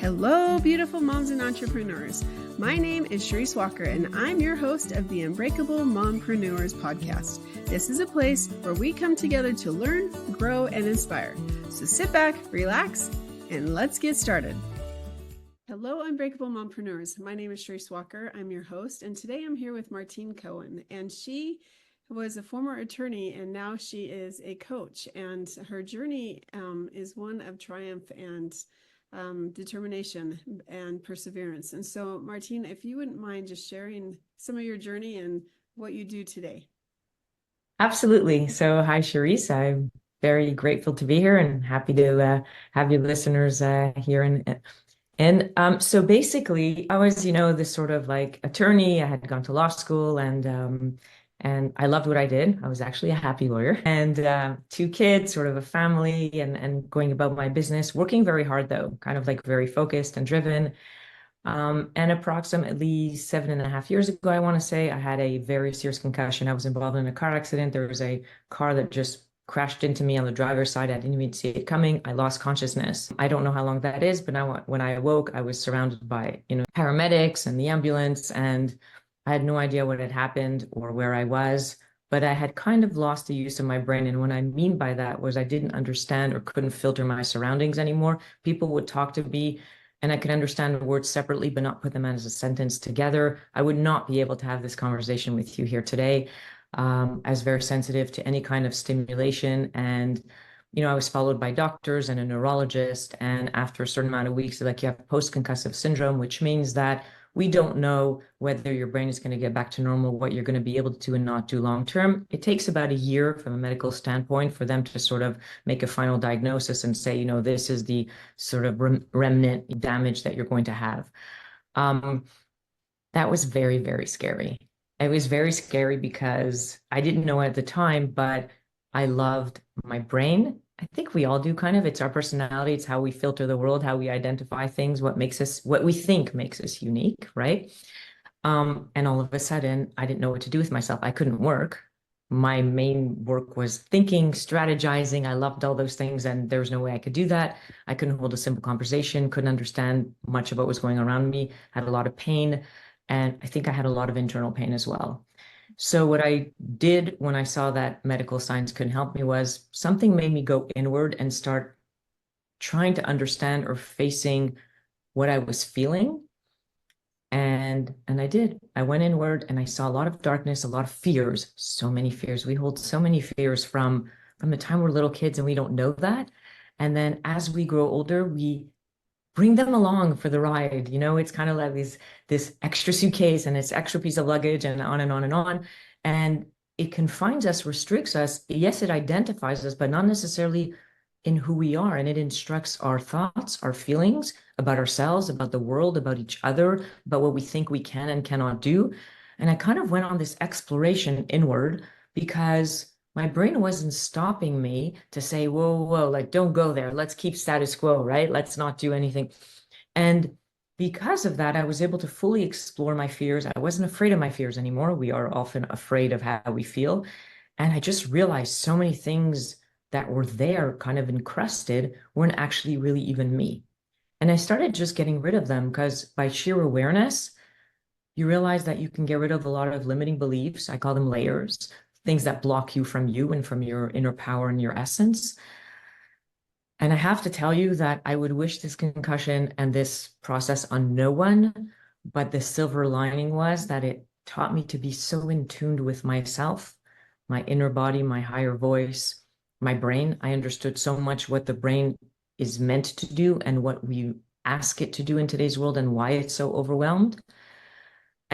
Hello, beautiful moms and entrepreneurs. My name is Charisse Walker, and I'm your host of the Unbreakable Mompreneurs podcast. This is a place where we come together to learn, grow, and inspire. So sit back, relax, and let's get started. Hello, Unbreakable Mompreneurs. My name is Charisse Walker. I'm your host, and today I'm here with Martine Cohen, and she was a former attorney, and now she is a coach, and her journey is one of triumph and determination and perseverance. And so, Martine, if you wouldn't mind just sharing some of your journey and what you do today. Absolutely. So, hi, Charisse. I'm very grateful to be here and happy to have your listeners here. So basically, I was, this sort of like attorney. I had gone to law school and I loved what I did. I was actually a happy lawyer and two kids, sort of a family and going about my business, working very hard though, kind of like very focused and driven. And approximately 7.5 years ago, I want to say, I had a very serious concussion. I was involved in a car accident. There was a car that just crashed into me on the driver's side. I didn't even see it coming. I lost consciousness. I don't know how long that is, but now when I awoke, I was surrounded by, paramedics and the ambulance, and I had no idea what had happened or where I was. But I had kind of lost the use of my brain. And what I mean by that was I didn't understand or couldn't filter my surroundings anymore. People would talk to me and I could understand the words separately, but not put them as a sentence together. I would not be able to have this conversation with you here today. As very sensitive to any kind of stimulation. And, I was followed by doctors and a neurologist. And after a certain amount of weeks, they're like, you have post-concussive syndrome, which means that we don't know whether your brain is going to get back to normal, what you're going to be able to do and not do long term. It takes about a year from a medical standpoint for them to sort of make a final diagnosis and say, this is the sort of remnant damage that you're going to have. That was very, very scary. It was very scary because I didn't know at the time, but I loved my brain. I think we all do kind of. It's our personality. It's how we filter the world, how we identify things, what we think makes us unique, right? And all of a sudden, I didn't know what to do with myself. I couldn't work. My main work was thinking, strategizing. I loved all those things, and there was no way I could do that. I couldn't hold a simple conversation, couldn't understand much of what was going on around me, had a lot of pain, and I think I had a lot of internal pain as well. So what I did when I saw that medical science couldn't help me was something made me go inward and start trying to understand or facing what I was feeling. And I did. I went inward and I saw a lot of darkness, a lot of fears, so many fears. We hold so many fears from the time we're little kids and we don't know that. And then as we grow older, we bring them along for the ride. It's kind of like this extra suitcase and this extra piece of luggage and on and on and on. And it confines us, restricts us. Yes, it identifies us, but not necessarily in who we are. And it instructs our thoughts, our feelings about ourselves, about the world, about each other, about what we think we can and cannot do. And I kind of went on this exploration inward because my brain wasn't stopping me to say, whoa, whoa, like, don't go there. Let's keep status quo, right? Let's not do anything. And because of that, I was able to fully explore my fears. I wasn't afraid of my fears anymore. We are often afraid of how we feel. And I just realized so many things that were there, kind of encrusted, weren't actually really even me. And I started just getting rid of them because by sheer awareness, you realize that you can get rid of a lot of limiting beliefs. I call them layers, things that block you and from your inner power and your essence. And I have to tell you that I would wish this concussion and this process on no one, but the silver lining was that it taught me to be so in tune with myself, my inner body, my higher voice, my brain. I understood so much what the brain is meant to do and what we ask it to do in today's world and why it's so overwhelmed.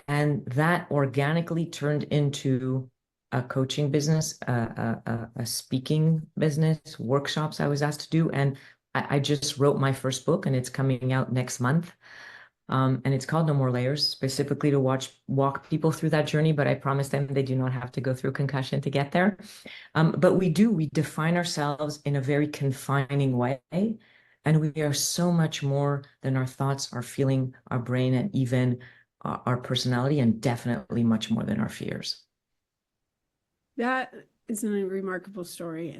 And that organically turned into a coaching business, a speaking business, workshops I was asked to do. And I just wrote my first book and it's coming out next month. And it's called No More Layers, specifically to walk people through that journey. But I promise them they do not have to go through concussion to get there. But we define ourselves in a very confining way. And we are so much more than our thoughts, our feeling, our brain, and even our personality, and definitely much more than our fears. That isn't a remarkable story,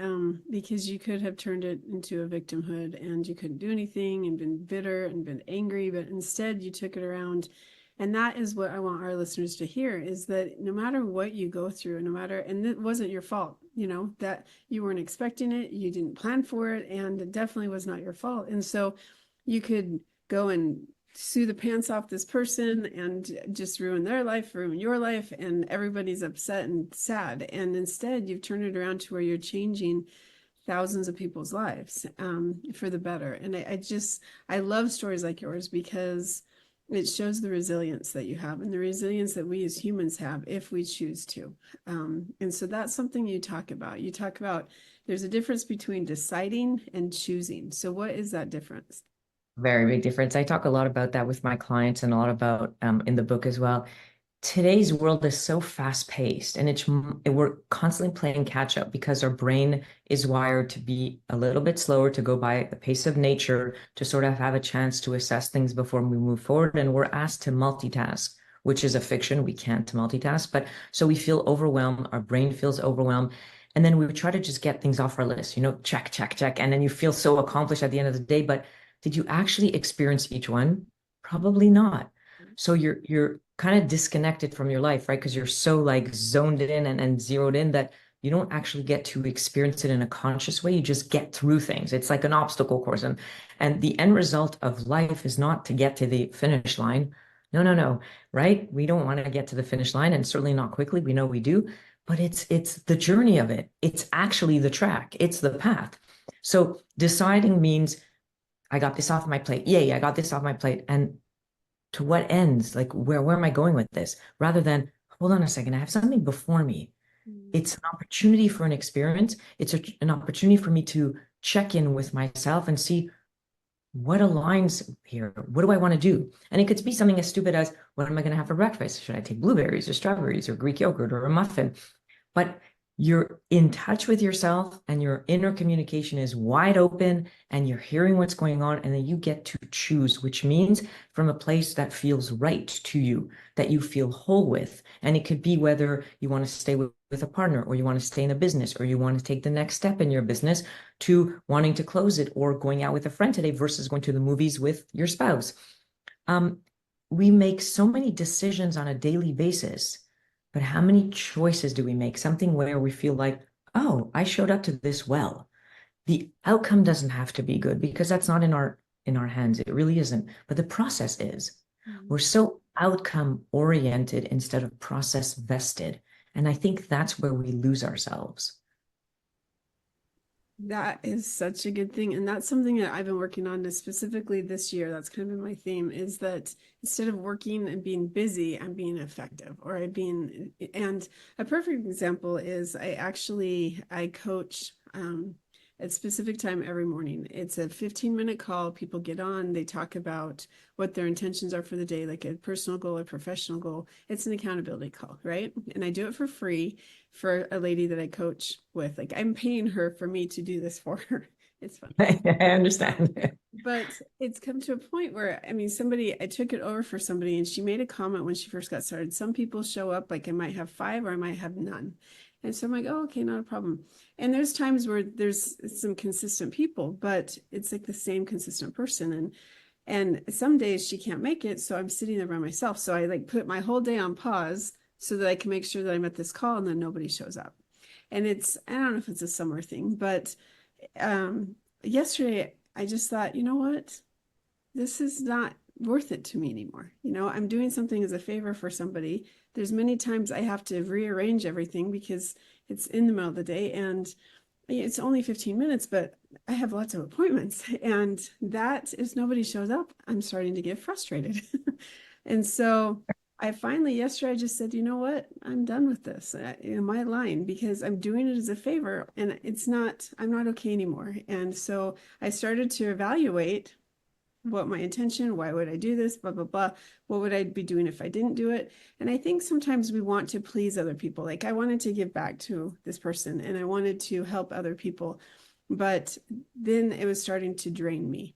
because you could have turned it into a victimhood and you couldn't do anything and been bitter and been angry, but instead you took it around. And that is what I want our listeners to hear, is that no matter what you go through, no matter, and it wasn't your fault, that you weren't expecting it, you didn't plan for it, and it definitely was not your fault. And so you could go and sue the pants off this person and just ruin their life, ruin your life, and everybody's upset and sad. And instead, you've turned it around to where you're changing thousands of people's lives, for the better. And I love stories like yours, because it shows the resilience that you have and the resilience that we as humans have if we choose to. And so that's something you talk about. You talk about there's a difference between deciding and choosing. So what is that difference? Very big difference. I talk a lot about that with my clients and a lot about in the book as well. Today's world is so fast paced and we're constantly playing catch up because our brain is wired to be a little bit slower, to go by the pace of nature, to sort of have a chance to assess things before we move forward. And we're asked to multitask, which is a fiction. We can't multitask, but so we feel overwhelmed. Our brain feels overwhelmed. And then we try to just get things off our list, check, check, check. And then you feel so accomplished at the end of the day. But did you actually experience each one? Probably not. So you're kind of disconnected from your life, right? Because you're so like zoned in and zeroed in that you don't actually get to experience it in a conscious way. You just get through things. It's like an obstacle course. And the end result of life is not to get to the finish line. No, no, no, right? We don't want to get to the finish line, and certainly not quickly. We know we do, but it's the journey of it. It's actually the track. It's the path. So deciding means I got this off my plate. Yay, I got this off my plate. And to what ends? Like, where am I going with this? Rather than, hold on a second, I have something before me. It's an opportunity for an experience. It's an opportunity for me to check in with myself and see what aligns here. What do I want to do? And it could be something as stupid as, what am I going to have for breakfast? Should I take blueberries or strawberries or Greek yogurt or a muffin? But you're in touch with yourself and your inner communication is wide open and you're hearing what's going on, and then you get to choose, which means from a place that feels right to you, that you feel whole with. And it could be whether you want to stay with a partner, or you want to stay in a business, or you want to take the next step in your business, to wanting to close it, or going out with a friend today versus going to the movies with your spouse. We make so many decisions on a daily basis. But how many choices do we make? Something where we feel like, oh, I showed up to this well. The outcome doesn't have to be good because that's not in our hands. It really isn't. But the process is. We're so outcome oriented instead of process vested. And I think that's where we lose ourselves. That is such a good thing. And that's something that I've been working on specifically this year. That's kind of been my theme, is that instead of working and being busy, I'm being effective, or and a perfect example is I coach, at specific time every morning. It's a 15-minute call. People get on, they talk about what their intentions are for the day, like a personal goal or professional goal. It's an accountability call, right? And I do it for free for a lady that I coach with. Like, I'm paying her for me to do this for her. It's fun. I understand. But it's come to a point where, I took it over for somebody, and she made a comment when she first got started. Some people show up, like I might have 5 or I might have none. And so I'm like, oh, okay, not a problem. And there's times where there's some consistent people, but it's like the same consistent person. And some days she can't make it. So I'm sitting there by myself. So I like put my whole day on pause so that I can make sure that I'm at this call, and then nobody shows up. And I don't know if it's a summer thing, but yesterday I just thought, you know what? This is not worth it to me anymore. I'm doing something as a favor for somebody. There's many times I have to rearrange everything because it's in the middle of the day, and it's only 15 minutes, but I have lots of appointments, and that if nobody shows up, I'm starting to get frustrated. And so I finally, yesterday, I just said, you know what? I'm done with this in my line, because I'm doing it as a favor, and I'm not okay anymore. And so I started to evaluate what my intention, why would I do this, blah, blah, blah. What would I be doing if I didn't do it? And I think sometimes we want to please other people. Like, I wanted to give back to this person and I wanted to help other people, but then it was starting to drain me.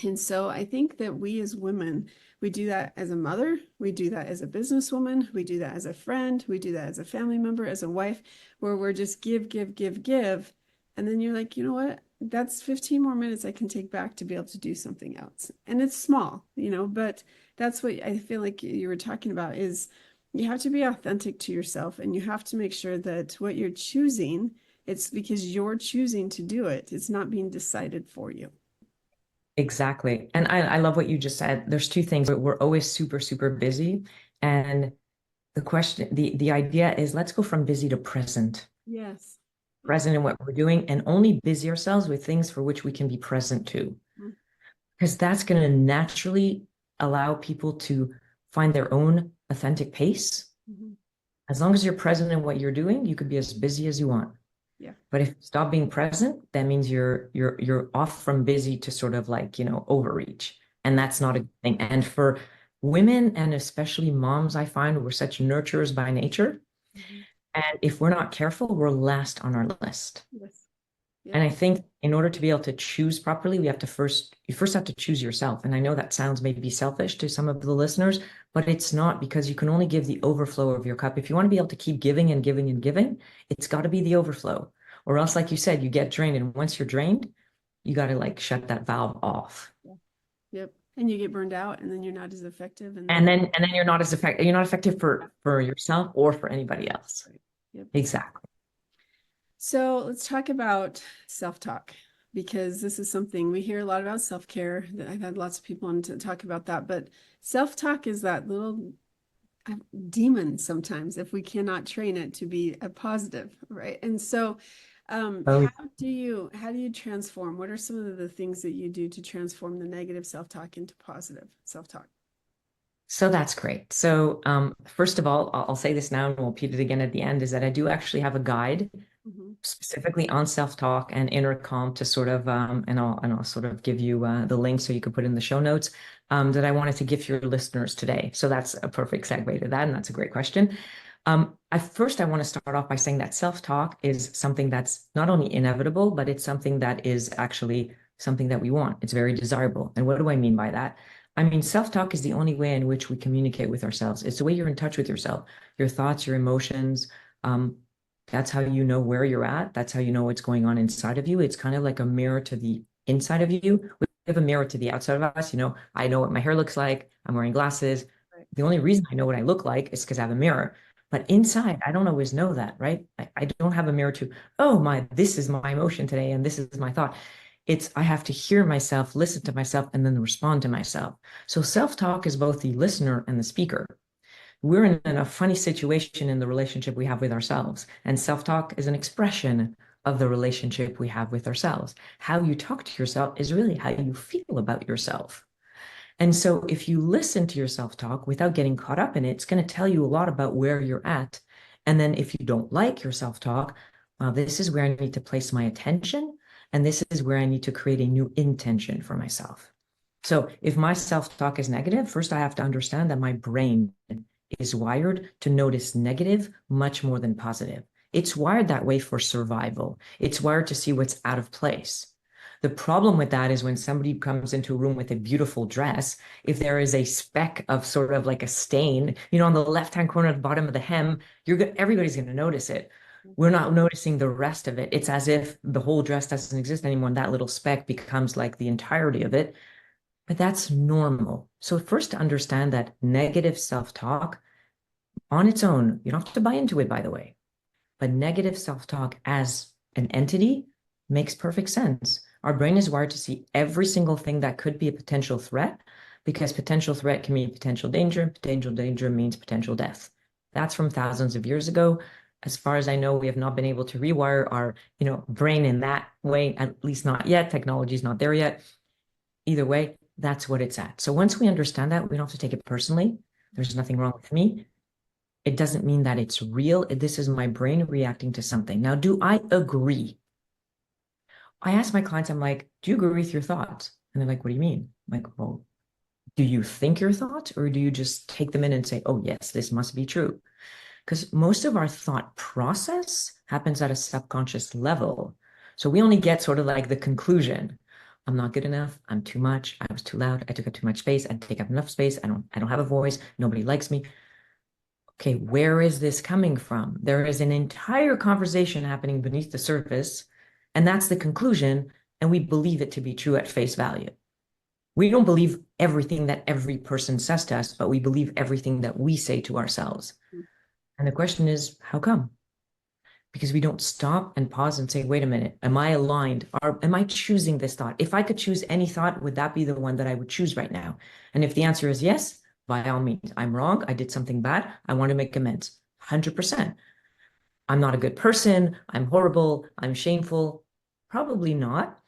And so I think that we as women, we do that as a mother, we do that as a businesswoman, we do that as a friend, we do that as a family member, as a wife, where we're just give, give, give, give. And then you're like, you know what? That's 15 more minutes I can take back to be able to do something else. And it's small, but that's what I feel like you were talking about is you have to be authentic to yourself, and you have to make sure that what you're choosing, it's because you're choosing to do it. It's not being decided for you. Exactly. And I love what you just said. There's two things. We're always super, super busy. And the idea is let's go from busy to present. Yes. Present in what we're doing, and only busy ourselves with things for which we can be present to. Because that's going to naturally allow people to find their own authentic pace. As long as you're present in what you're doing, you could be as busy as you want. Yeah. But if you stop being present, that means you're off from busy to sort of like, overreach. And that's not a good thing. And for women, and especially moms, I find we're such nurturers by nature. And if we're not careful, we're last on our list. Yes. Yep. And I think in order to be able to choose properly, you first have to choose yourself. And I know that sounds maybe selfish to some of the listeners, but it's not, because you can only give the overflow of your cup. If you want to be able to keep giving and giving and giving, it's got to be the overflow. Or else, like you said, you get drained. And once you're drained, you got to like shut that valve off. Yeah. Yep. And you get burned out, and then you're not as effective. And then you're not as effective. You're not effective for yourself or for anybody else. Right. Yep. Exactly. So let's talk about self-talk, because this is something we hear a lot about. Self-care. I've had lots of people on to talk about that, but self-talk is that little demon sometimes if we cannot train it to be a positive, right? And so how do you transform? What are some of the things that you do to transform the negative self-talk into positive self-talk? So that's great. So first of all, I'll say this now and we'll repeat it again at the end, is that I do actually have a guide specifically on self-talk and inner calm to sort of, and I'll sort of give you the link so you could put in the show notes, that I wanted to give your listeners today. So that's a perfect segue to that, and that's a great question. I want to start off by saying that self-talk is something that's not only inevitable, but it's something that is actually something that we want. It's very desirable. And what do I mean by that? I mean, self-talk is the only way in which we communicate with ourselves. It's the way you're in touch with yourself, your thoughts, your emotions. That's how you know where you're at. That's how you know what's going on inside of you. It's kind of like a mirror to the inside of you. We have a mirror to the outside of us. I know what my hair looks like. I'm wearing glasses. Right. The only reason I know what I look like is because I have a mirror. But inside, I don't always know that, right? I don't have a mirror to, this is my emotion today, and this is my thought. I have to hear myself, listen to myself, and then respond to myself. So self-talk is both the listener and the speaker. We're in a funny situation in the relationship we have with ourselves. And self-talk is an expression of the relationship we have with ourselves. How you talk to yourself is really how you feel about yourself. And so if you listen to your self-talk without getting caught up in it, it's going to tell you a lot about where you're at. And then if you don't like your self-talk, this is where I need to place my attention. And this is where I need to create a new intention for myself. So if my self-talk is negative, first I have to understand that my brain is wired to notice negative much more than positive. It's wired that way for survival. It's wired to see what's out of place. The problem with that is when somebody comes into a room with a beautiful dress, if there is a speck of sort of like a stain, on the left-hand corner at the bottom of the hem, everybody's going to notice it. We're not noticing the rest of it. It's as if the whole dress doesn't exist anymore, and that little speck becomes like the entirety of it. But that's normal. So first, to understand that negative self-talk on its own, you don't have to buy into it, by the way, but negative self-talk as an entity makes perfect sense. Our brain is wired to see every single thing that could be a potential threat, because potential threat can mean potential danger. Potential danger means potential death. That's from thousands of years ago. As far as I know, we have not been able to rewire our, brain in that way, at least not yet. Technology is not there yet. Either way, that's what it's at. So once we understand that, we don't have to take it personally. There's nothing wrong with me. It doesn't mean that it's real. This is my brain reacting to something. Now, do I agree? I ask my clients, I'm like, do you agree with your thoughts? And they're like, what do you mean? I'm like, well, do you think your thoughts, or do you just take them in and say, oh, yes, this must be true? Because most of our thought process happens at a subconscious level. So we only get sort of like the conclusion. I'm not good enough. I'm too much. I was too loud. I took up too much space. I take up enough space. I don't have a voice. Nobody likes me. Okay, where is this coming from? There is an entire conversation happening beneath the surface, and that's the conclusion, and we believe it to be true at face value. We don't believe everything that every person says to us, but we believe everything that we say to ourselves. And the question is, how come? Because we don't stop and pause and say, wait a minute, am I aligned? Am I choosing this thought? If I could choose any thought, would that be the one that I would choose right now? And if the answer is yes, by all means, I'm wrong. I did something bad. I want to make amends. 100%. I'm not a good person. I'm horrible. I'm shameful. Probably not.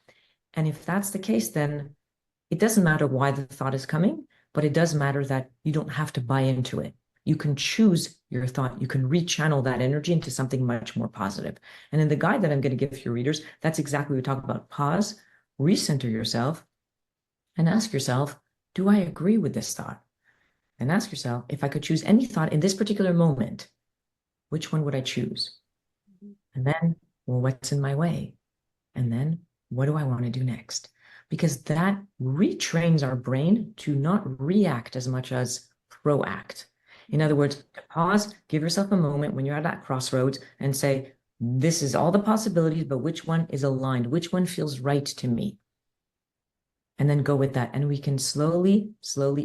And if that's the case, then it doesn't matter why the thought is coming, but it does matter that you don't have to buy into it. You can choose your thought. You can rechannel that energy into something much more positive. And in the guide that I'm going to give your readers, that's exactly what we talk about. Pause, recenter yourself, and ask yourself, do I agree with this thought? And ask yourself, if I could choose any thought in this particular moment, which one would I choose? And then, well, what's in my way? And then, what do I want to do next? Because that retrains our brain to not react as much as proact. In other words, pause, give yourself a moment when you're at that crossroads and say, this is all the possibilities, but which one is aligned? Which one feels right to me? And then go with that. And we can slowly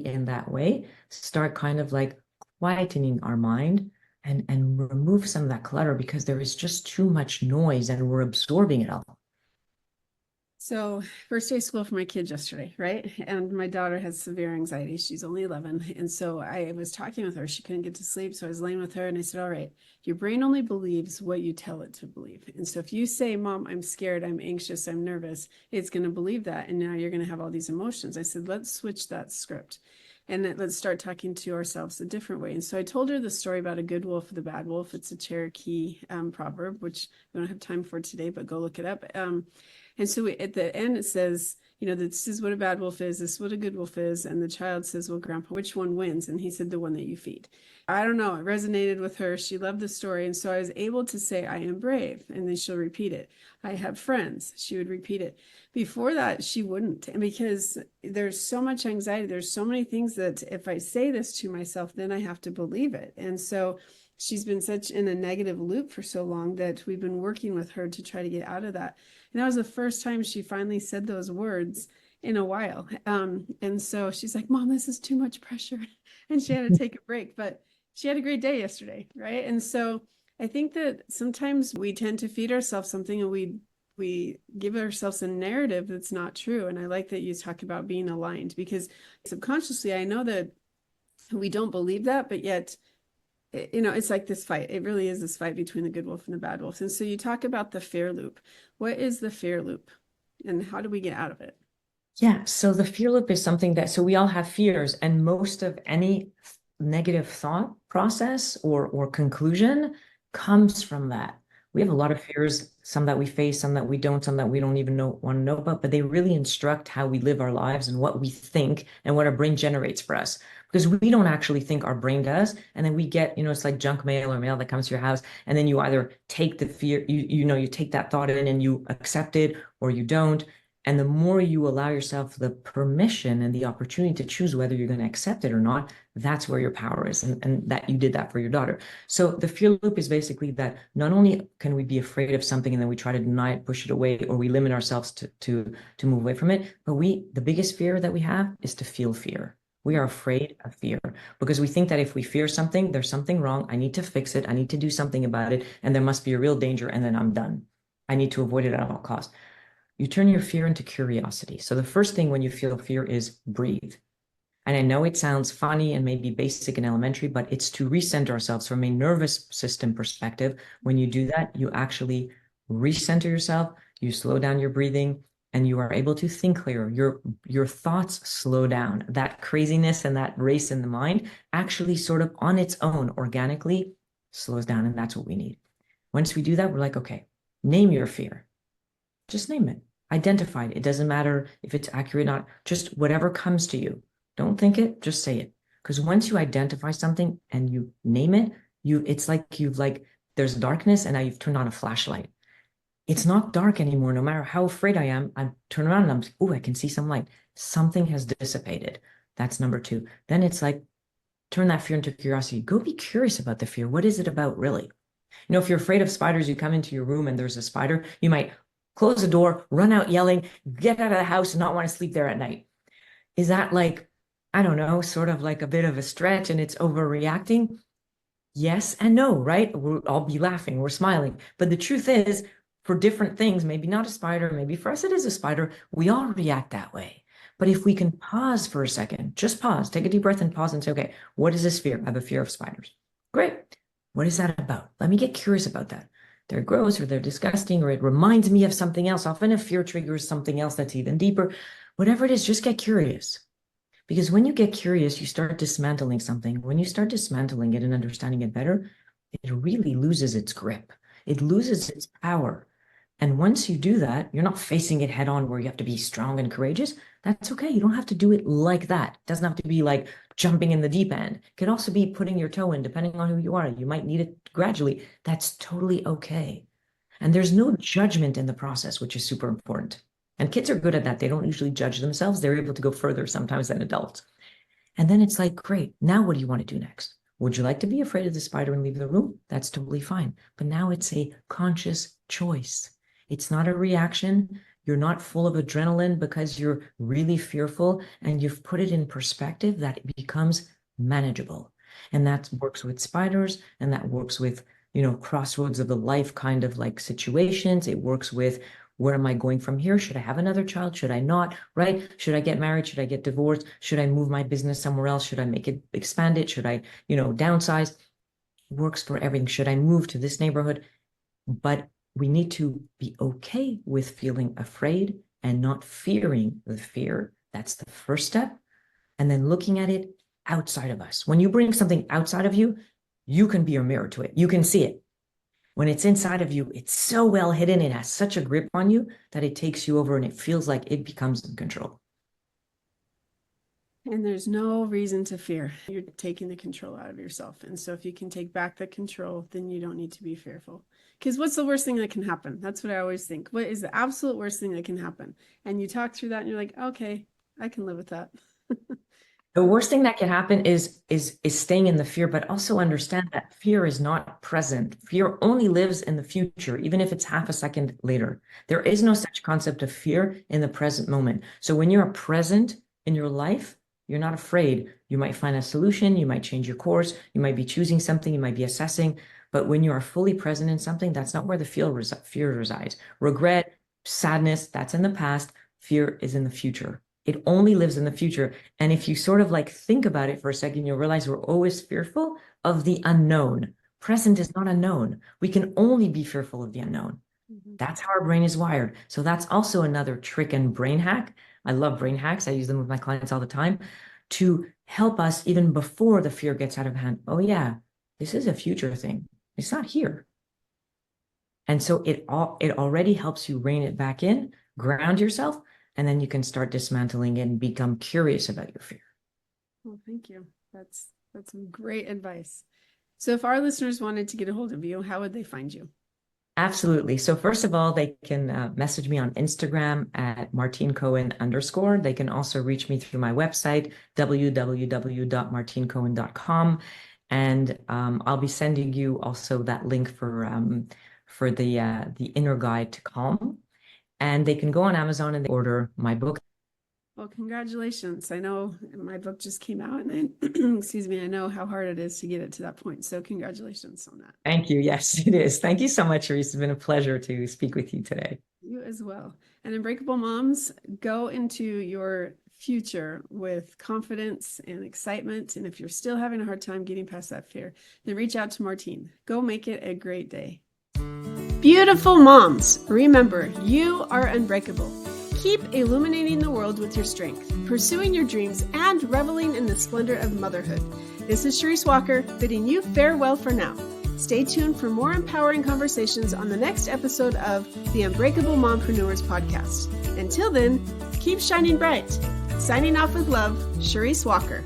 in that way, start kind of like quietening our mind and remove some of that clutter, because there is just too much noise and we're absorbing it all. So first day of school for my kids yesterday, right? And my daughter has severe anxiety. She's only 11. And so I was talking with her. She couldn't get to sleep. So I was laying with her and I said, all right, your brain only believes what you tell it to believe. And so if you say, Mom, I'm scared, I'm anxious, I'm nervous, it's going to believe that. And now you're going to have all these emotions. I said, let's switch that script. And let's start talking to ourselves a different way. And so I told her the story about a good wolf and a bad wolf. It's a Cherokee proverb, which we don't have time for today, but go look it up. And so at the end, it says, this is what a bad wolf is. This is what a good wolf is. And the child says, well, Grandpa, which one wins? And he said, the one that you feed. I don't know. It resonated with her. She loved the story. And so I was able to say, I am brave. And then she'll repeat it. I have friends. She would repeat it. Before that, she wouldn't. And because there's so much anxiety, there's so many things that if I say this to myself, then I have to believe it. And so she's been such in a negative loop for so long that we've been working with her to try to get out of that. And that was the first time she finally said those words in a while. And so she's like, Mom, this is too much pressure. And she had to take a break, but she had a great day yesterday. Right. And so I think that sometimes we tend to feed ourselves something and we give ourselves a narrative that's not true. And I like that you talk about being aligned, because subconsciously, I know that we don't believe that, but yet it's like this fight. It really is this fight between the good wolf and the bad wolf. And so you talk about the fear loop. What is the fear loop and how do we get out of it? Yeah, so the fear loop is something so we all have fears, and most of any negative thought process or conclusion comes from that. We have a lot of fears, some that we face, some that we don't, some that we don't even want to know about, but they really instruct how we live our lives and what we think and what our brain generates for us. Because we don't actually think, our brain does. And then we get, it's like junk mail or mail that comes to your house. And then you either take the fear, you take that thought in and you accept it, or you don't. And the more you allow yourself the permission and the opportunity to choose whether you're going to accept it or not, that's where your power is. And that you did that for your daughter. So the fear loop is basically that not only can we be afraid of something and then we try to deny it, push it away, or we limit ourselves to move away from it, but the biggest fear that we have is to feel fear. We are afraid of fear because we think that if we fear something, there's something wrong. I need to fix it. I need to do something about it. And there must be a real danger. And then I'm done. I need to avoid it at all costs. You turn your fear into curiosity. So the first thing when you feel fear is breathe. And I know it sounds funny and maybe basic and elementary, but it's to recenter ourselves from a nervous system perspective. When you do that, you actually recenter yourself, you slow down your breathing, and you are able to think clearer. Your thoughts slow down. That craziness and that race in the mind actually sort of on its own organically slows down. And that's what we need. Once we do that, we're like, okay, name your fear. Just name it. Identify it. It doesn't matter if it's accurate or not. Just whatever comes to you. Don't think it, just say it. Because once you identify something and you name it, it's like there's darkness and now you've turned on a flashlight. It's not dark anymore. No matter how afraid I am, I turn around and I'm, oh, I can see some light. Something has dissipated. That's number two. Then it's like, turn that fear into curiosity. Go be curious about the fear. What is it about, really? You know, if you're afraid of spiders, you come into your room and there's a spider, you might close the door, run out yelling, get out of the house and not want to sleep there at night. Is that like, I don't know, sort of like a bit of a stretch and it's overreacting? Yes and no, right? I'll be laughing, we're smiling. But the truth is, for different things, maybe not a spider, maybe for us it is a spider, we all react that way. But if we can pause for a second, just pause, take a deep breath and pause and say, okay, what is this fear? I have a fear of spiders. Great. What is that about? Let me get curious about that. They're gross or they're disgusting or it reminds me of something else. Often a fear triggers something else that's even deeper. Whatever it is, just get curious. Because when you get curious, you start dismantling something. When you start dismantling it and understanding it better, it really loses its grip. It loses its power. And once you do that, you're not facing it head on where you have to be strong and courageous. That's okay. You don't have to do it like that. It doesn't have to be like jumping in the deep end. It could also be putting your toe in, depending on who you are. You might need it gradually. That's totally okay. And there's no judgment in the process, which is super important. And kids are good at that. They don't usually judge themselves. They're able to go further sometimes than adults. And then it's like, great. Now what do you want to do next? Would you like to be afraid of the spider and leave the room? That's totally fine. But now it's a conscious choice. It's not a reaction. You're not full of adrenaline because you're really fearful and you've put it in perspective that it becomes manageable. And that works with spiders and that works with, you know, crossroads of the life kind of like situations. It works with where am I going from here? Should I have another child? Should I not? Right? Should I get married? Should I get divorced? Should I move my business somewhere else? Should I make it, expand it? Should I, you know, downsize? It works for everything. Should I move to this neighborhood? But we need to be okay with feeling afraid and not fearing the fear. That's the first step. And then looking at it outside of us. When you bring something outside of you, you can be a mirror to it. You can see it. When it's inside of you, it's so well hidden. It has such a grip on you that it takes you over and it feels like it becomes in control. And there's no reason to fear. You're taking the control out of yourself. And so if you can take back the control, then you don't need to be fearful. Because what's the worst thing that can happen? That's what I always think. What is the absolute worst thing that can happen? And you talk through that and you're like, okay, I can live with that. The worst thing that can happen is staying in the fear, but also understand that fear is not present. Fear only lives in the future, even if it's half a second later. There is no such concept of fear in the present moment. So when you're present in your life, you're not afraid. You might find a solution. You might change your course. You might be choosing something. You might be assessing. But when you are fully present in something, that's not where the fear resides. Regret, sadness, that's in the past. Fear is in the future. It only lives in the future. And if you sort of like think about it for a second, you'll realize we're always fearful of the unknown. Present is not unknown. We can only be fearful of the unknown. Mm-hmm. That's how our brain is wired. So that's also another trick and brain hack. I love brain hacks. I use them with my clients all the time to help us even before the fear gets out of hand. Oh yeah, this is a future thing. It's not here. And so it already helps you rein it back in, ground yourself, and then you can start dismantling it and become curious about your fear. Well, thank you. That's some great advice. So if our listeners wanted to get a hold of you, how would they find you? Absolutely. So first of all, they can message me on Instagram at Martine Cohen _. They can also reach me through my website, www.martinecohen.com. And I'll be sending you also that link for the inner guide to calm. And they can go on Amazon and they order my book. Well, congratulations. I know my book just came out and excuse me, I know how hard it is to get it to that point. So congratulations on that. Thank you. Yes, it is. Thank you so much, Charisse. It's been a pleasure to speak with you today. You as well. And Unbreakable Moms, go into your future with confidence and excitement. And if you're still having a hard time getting past that fear, then reach out to Martine. Go make it a great day. Beautiful moms, remember, you are unbreakable. Keep illuminating the world with your strength, pursuing your dreams, and reveling in the splendor of motherhood. This is Charisse Walker, bidding you farewell for now. Stay tuned for more empowering conversations on the next episode of the Unbreakable Mompreneurs podcast. Until then, keep shining bright. Signing off with love, Charisse Walker.